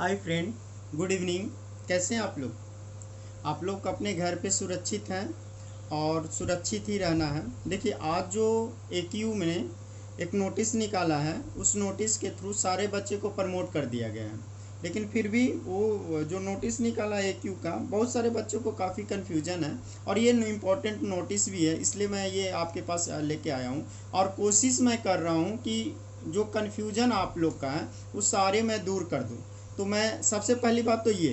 Hi friend, good evening. कैसे हैं आप लोग अपने घर पे सुरक्षित हैं और सुरक्षित ही रहना है। देखिए, आज जो AQ ने एक नोटिस निकाला है, उस नोटिस के थ्रू सारे बच्चे को प्रमोट कर दिया गया है। लेकिन फिर भी वो जो नोटिस निकाला है AQ का, बहुत सारे बच्चों को काफ़ी कन्फ्यूजन है और ये इम्पोर्टेंट नोटिस भी है, इसलिए मैं ये आपके पास लेके आया हूँ। और कोशिश मैं कर रहा हूँ कि जो कन्फ्यूजन आप लोग का है वो सारे मैं दूर कर दूँ। तो मैं सबसे पहली बात तो ये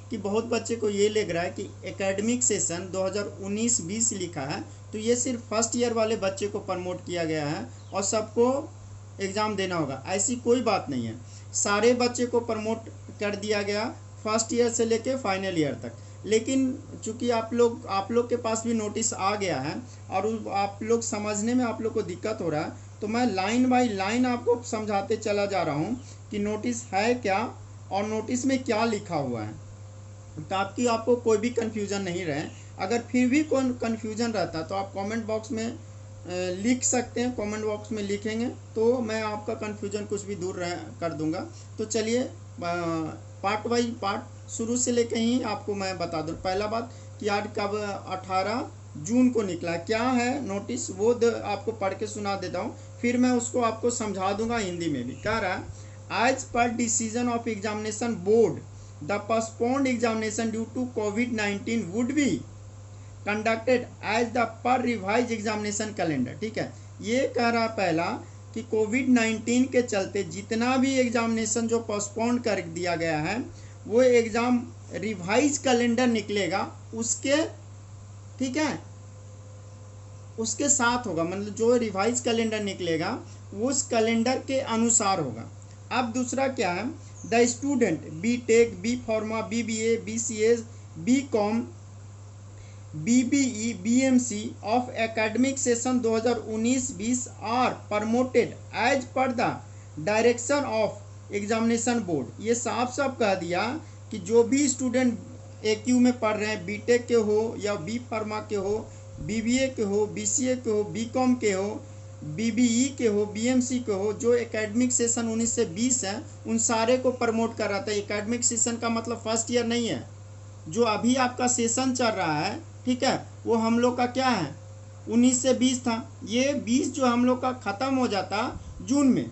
कि बहुत बच्चे को ये लग रहा है कि एकेडमिक सेशन 2019-20 लिखा है, तो ये सिर्फ फर्स्ट ईयर वाले बच्चे को प्रमोट किया गया है और सबको एग्ज़ाम देना होगा। ऐसी कोई बात नहीं है, सारे बच्चे को प्रमोट कर दिया गया, फर्स्ट ईयर से लेके फाइनल ईयर तक। लेकिन चूंकि आप लोग के पास भी नोटिस आ गया है और आप लोग समझने में आप लोग को दिक्कत हो रहा है, तो मैं लाइन बाय लाइन आपको समझाते चला जा रहा हूँ कि नोटिस है क्या और नोटिस में क्या लिखा हुआ है, ताकि आपको कोई भी कन्फ्यूज़न नहीं रहे। अगर फिर भी कोई कन्फ्यूज़न रहता तो आप कमेंट बॉक्स में लिख सकते हैं। कमेंट बॉक्स में लिखेंगे तो मैं आपका कन्फ्यूज़न कुछ भी दूर कर दूंगा। तो चलिए पार्ट बाई पार्ट शुरू से लेके ही आपको मैं बता दूँ। पहला बात कि आज कब 18 जून को निकला, क्या है नोटिस वो आपको पढ़ के सुना देता हूँ, फिर मैं उसको आपको समझा दूंगा हिंदी में भी। कह रहा है, As per decision of examination board, the postponed examination due to COVID-19 would be conducted as the per revised examination calendar। ठीक है, ये कह रहा पहला कि कोविड-19 के चलते जितना भी एग्जामिनेशन जो पोस्टपोन कर दिया गया है, वो एग्ज़ाम रिवाइज कैलेंडर निकलेगा उसके, ठीक है, उसके साथ होगा। मतलब जो रिवाइज कैलेंडर निकलेगा उस कैलेंडर के अनुसार होगा। अब दूसरा क्या है, the student B.Tech, B.Pharma, BBA, BCA, B.Com, BBE, BMC of academic session 2019-20 are promoted as per the direction of examination board। ये साफ साफ कह दिया कि जो भी स्टूडेंट AQ में पढ़ रहे हैं, B.Tech के हो या B.Pharma के हो, BBA के हो, BCA के हो, B.Com के हो, BBE के हो, BMC के हो, जो एकेडमिक सेशन 19 से 20 है, उन सारे को प्रमोट कर रहा था। एकेडमिक सेशन का मतलब फर्स्ट ईयर नहीं है, जो अभी आपका सेशन चल रहा है, ठीक है, वो हम लोग का क्या है 19 से 20 था। ये 20 जो हम लोग का ख़त्म हो जाता जून में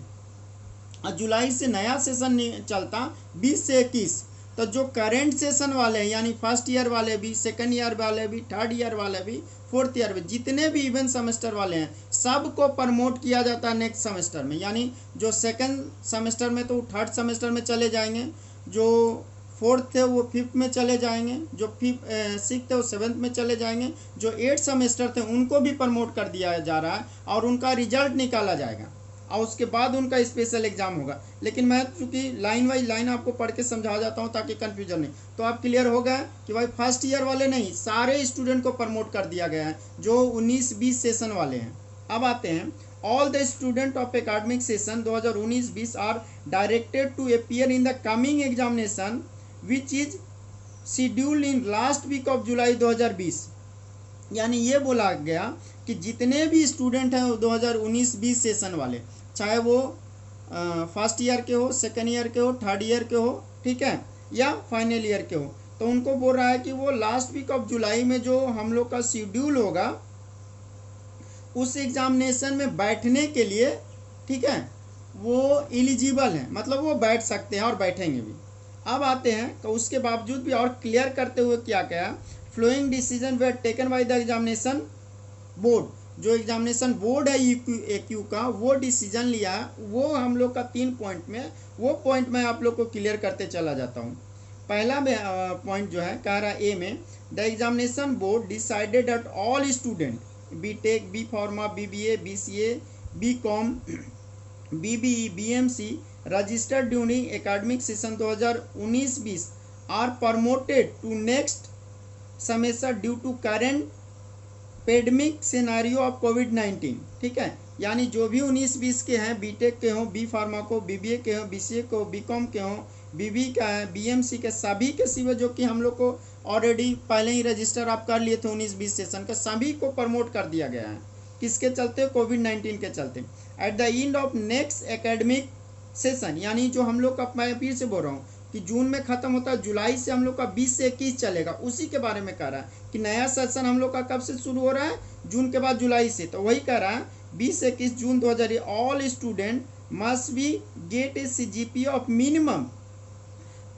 और जुलाई से नया सेशन चलता 20 से 21। तो जो करेंट सेशन वाले हैं, यानी फर्स्ट ईयर वाले भी, सेकंड ईयर वाले भी, थर्ड ईयर वाले भी, फोर्थ ईयर में, जितने भी इवन सेमेस्टर वाले हैं, सबको प्रमोट किया जाता है नेक्स्ट सेमेस्टर में। यानी जो सेकंड सेमेस्टर में तो थर्ड सेमेस्टर में चले जाएंगे, जो फोर्थ थे वो फिफ्थ में चले जाएंगे, जो सिक्स थे वो सेवन्थ में चले जाएंगे, जो 8 सेमेस्टर थे उनको भी प्रमोट कर दिया जा रहा है और उनका रिजल्ट निकाला जाएगा और उसके बाद उनका स्पेशल एग्जाम होगा। लेकिन मैं चूंकि लाइन बाई लाइन आपको पढ़ के समझा जाता हूं ताकि कंफ्यूजन नहीं, तो आप क्लियर हो गया कि भाई फर्स्ट ईयर वाले नहीं, सारे स्टूडेंट को प्रमोट कर दिया गया है जो 19-20 सेशन वाले हैं। अब आते हैं, all the student of academic session 2019-20 are directed to appear in the coming examination which is scheduled in last week of July 2020। यानी ये बोला गया कि जितने भी स्टूडेंट हैं 2019-20 सेशन वाले, चाहे वो फर्स्ट ईयर के हो, सेकेंड ईयर के हो, थर्ड ईयर के हो, ठीक है, या फाइनल ईयर के हो, तो उनको बोल रहा है कि वो लास्ट वीक ऑफ जुलाई में जो हम लोग का शेड्यूल होगा उस एग्जामिनेशन में बैठने के लिए, ठीक है, वो एलिजिबल हैं, मतलब वो बैठ सकते हैं और बैठेंगे भी। अब आते हैं तो उसके बावजूद भी और क्लियर करते हुए क्या कहा, following decision were taken by the examination board. जो एग्जामिनेशन बोर्ड है AQ का, वो डिसीजन लिया है, वो हम लोग का 3 पॉइंट में, वो पॉइंट मैं आप लोग को क्लियर करते चला जाता हूँ। पहला पॉइंट जो है कह रहा है A में, the examination board decided that all student B.Tech, B.Pharma, BBA, BCA, B.Com, BBE, BMC registered during academic session 2019-20 are promoted to next semester due to current pandemic scenario of कोविड-19। ठीक है, यानी जो भी 19-20 के हैं, B.Tech के हों, B.Pharma को, BBA के हों, BCA को, B.Com के हों, BB का है, BMC के, सभी के सिवा जो कि हम लोग को ऑलरेडी पहले ही रजिस्टर आप कर लिए थे 19-20 सेशन के, सभी को प्रमोट कर दिया गया है। किसके चलते? कोविड-19 के चलते। At the end of next academic session, यानी जो हम लोग का, मैं फिर से बोल रहा हूँ, कि जून में ख़त्म होता है, जुलाई से हम लोग का 20 से 21 चलेगा, उसी के बारे में कह रहा है कि नया सेशन हम लोग का कब से शुरू हो रहा है, जून के बाद जुलाई से। तो वही कह रहा है 20 से 21 जून 2000 all student must be gate A CGPA of minimum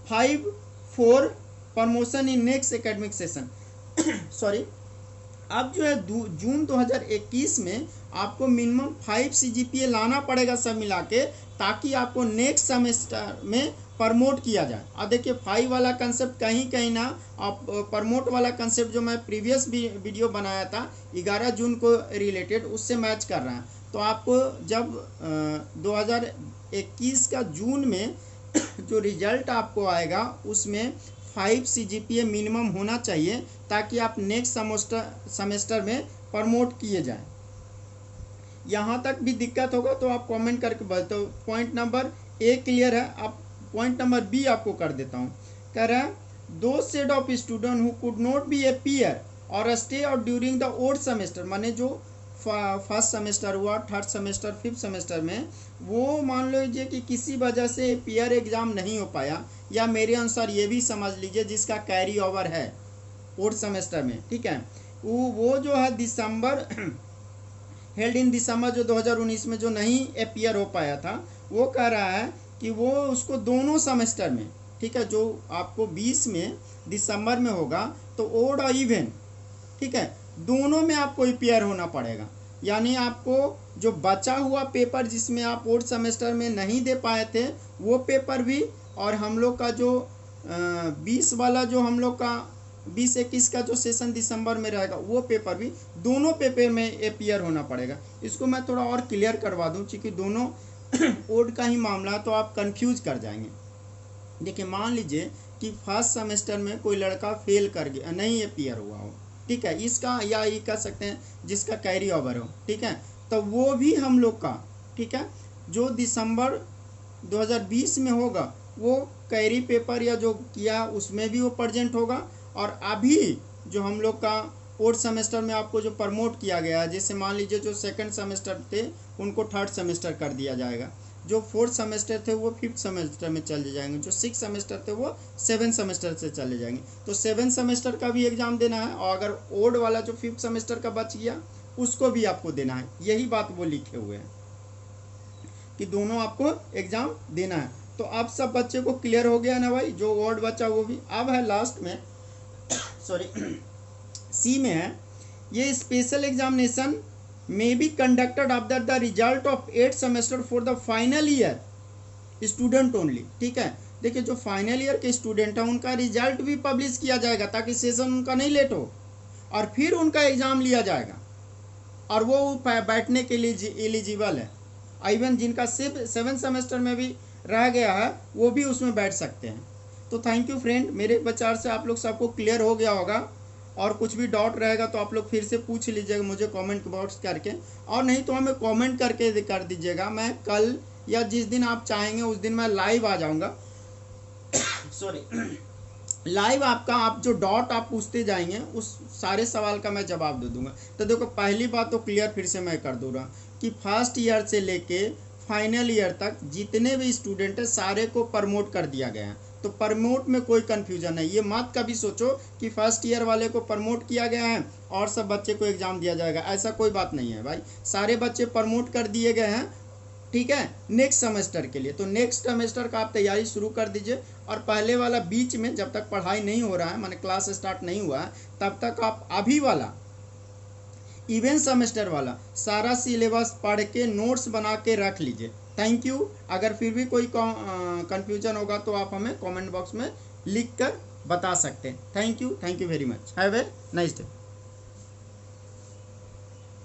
5 for promotion in next academic session. Sorry, अब जो है जून 2021 में आपको मिनिमम 5 CGPA लाना पड़ेगा सब मिला के, ताकि आपको नेक्स्ट सेमेस्टर में प्रमोट किया जाए। अब देखिए 5 वाला कंसेप्ट कहीं कहीं ना आप प्रमोट वाला कंसेप्ट जो मैं प्रीवियस वीडियो बनाया था 11 जून को रिलेटेड, उससे मैच कर रहा है। तो आपको जब 2021 का जून में जो रिजल्ट आपको आएगा उसमें 5 CGPA मिनिमम होना चाहिए, ताकि आप नेक्स्ट सेमेस्टर में प्रमोट किए जाएं। यहाँ तक भी दिक्कत होगा तो आप कमेंट करके बताओ। तो पॉइंट नंबर A क्लियर है। अब पॉइंट नंबर B आपको कर देता हूँ। कह रहा है दो set of student who could not be appear और stay out during the odd semester, माने जो फर्स्ट सेमेस्टर हुआ, थर्ड सेमेस्टर, फिफ्थ सेमेस्टर में, वो मान लीजिए कि किसी वजह से पेयर एग्ज़ाम नहीं हो पाया, या मेरे अनुसार ये भी समझ लीजिए जिसका कैरी ओवर है फोर्थ सेमेस्टर में, ठीक है, वो जो है दिसंबर हेल्ड इन दिसंबर जो 2019 में जो नहीं अपीयर हो पाया था, वो कह रहा है कि वो उसको दोनों सेमेस्टर में, ठीक है, जो आपको 20 में दिसंबर में होगा तो ओड और इवन, ठीक है, दोनों में आपको अपीयर होना पड़ेगा। यानी आपको जो बचा हुआ पेपर जिसमें आप ओड सेमेस्टर में नहीं दे पाए थे वो पेपर भी, और हम लोग का जो 20 वाला जो हम लोग का 20-21 का जो सेशन दिसंबर में रहेगा वो पेपर भी, दोनों पेपर में अपीयर होना पड़ेगा। इसको मैं थोड़ा और क्लियर करवा दूं, क्योंकि दोनों ओड का ही मामला है तो आप कंफ्यूज कर जाएंगे। देखिए मान लीजिए कि फर्स्ट सेमेस्टर में कोई लड़का फेल कर गया, नहीं अपीयर हुआ हो, ठीक है, इसका या ये कह सकते हैं जिसका कैरी ओवर हो, ठीक है, तो वो भी हम लोग का, ठीक है, जो दिसंबर 2020 में होगा वो कैरी पेपर या जो किया उसमें भी वो प्रेजेंट होगा। और अभी जो हम लोग का फोर्थ सेमेस्टर में आपको जो प्रमोट किया गया है, जैसे मान लीजिए जो सेकंड सेमेस्टर थे उनको थर्ड सेमेस्टर कर दिया जाएगा, जो फोर्थ सेमेस्टर थे वो फिफ्थ सेमेस्टर में चले जाएंगे, जो सिक्स सेमेस्टर थे वो सेवन सेमेस्टर से चले जाएंगे। तो सेवन सेमेस्टर का भी एग्ज़ाम देना है, और अगर ओड वाला जो फिफ्थ सेमेस्टर का बच गया उसको भी आपको देना है। यही बात वो लिखे हुए हैं कि दोनों आपको एग्ज़ाम देना है। तो अब सब बच्चे को क्लियर हो गया ना भाई, जो ओड बचा वो भी। अब है लास्ट में सॉरी C में है, ये special examination may be conducted after the result of 8th semester for the final year student only, ठीक है। देखिए जो फाइनल ईयर के स्टूडेंट हैं उनका रिजल्ट भी पब्लिश किया जाएगा ताकि सेशन उनका नहीं लेट हो, और फिर उनका एग्ज़ाम लिया जाएगा और वो बैठने के लिए एलिजिबल है। इवन जिनका सिर्फ 7th सेमेस्टर में भी रह गया है वो भी उसमें बैठ सकते हैं। तो थैंक यू फ्रेंड, मेरे विचार से आप लोग सबको क्लियर हो गया होगा, और कुछ भी डाउट रहेगा तो आप लोग फिर से पूछ लीजिएगा मुझे कमेंट बॉक्स करके, और नहीं तो हमें कमेंट करके कर दीजिएगा। मैं कल या जिस दिन आप चाहेंगे उस दिन मैं लाइव आ जाऊंगा सॉरी लाइव आपका, आप जो डाउट आप पूछते जाएंगे उस सारे सवाल का मैं जवाब दे दूंगा। तो देखो पहली बात तो क्लियर फिर से मैं कर दूँगा कि फर्स्ट ईयर से लेके फाइनल ईयर तक जितने भी स्टूडेंट हैं सारे को प्रमोट कर दिया गया है। तो प्रमोट में कोई कन्फ्यूजन नहीं, ये मत कभी सोचो कि फर्स्ट ईयर वाले को प्रमोट किया गया है और सब बच्चे को एग्ज़ाम दिया जाएगा, ऐसा कोई बात नहीं है भाई। सारे बच्चे प्रमोट कर दिए गए हैं, ठीक है, नेक्स्ट सेमेस्टर के लिए। तो नेक्स्ट सेमेस्टर का आप तैयारी शुरू कर दीजिए, और पहले वाला बीच में जब तक पढ़ाई नहीं हो रहा है, माने क्लास स्टार्ट नहीं हुआ है, तब तक आप अभी वाला इवन सेमेस्टर वाला सारा सिलेबस पढ़ के नोट्स बना के रख लीजिए। Thank you. अगर फिर भी कोई कंफ्यूजन होगा तो आप हमें कमेंट बॉक्स में लिख कर बता सकते हैं। Thank you very much. Have a nice day.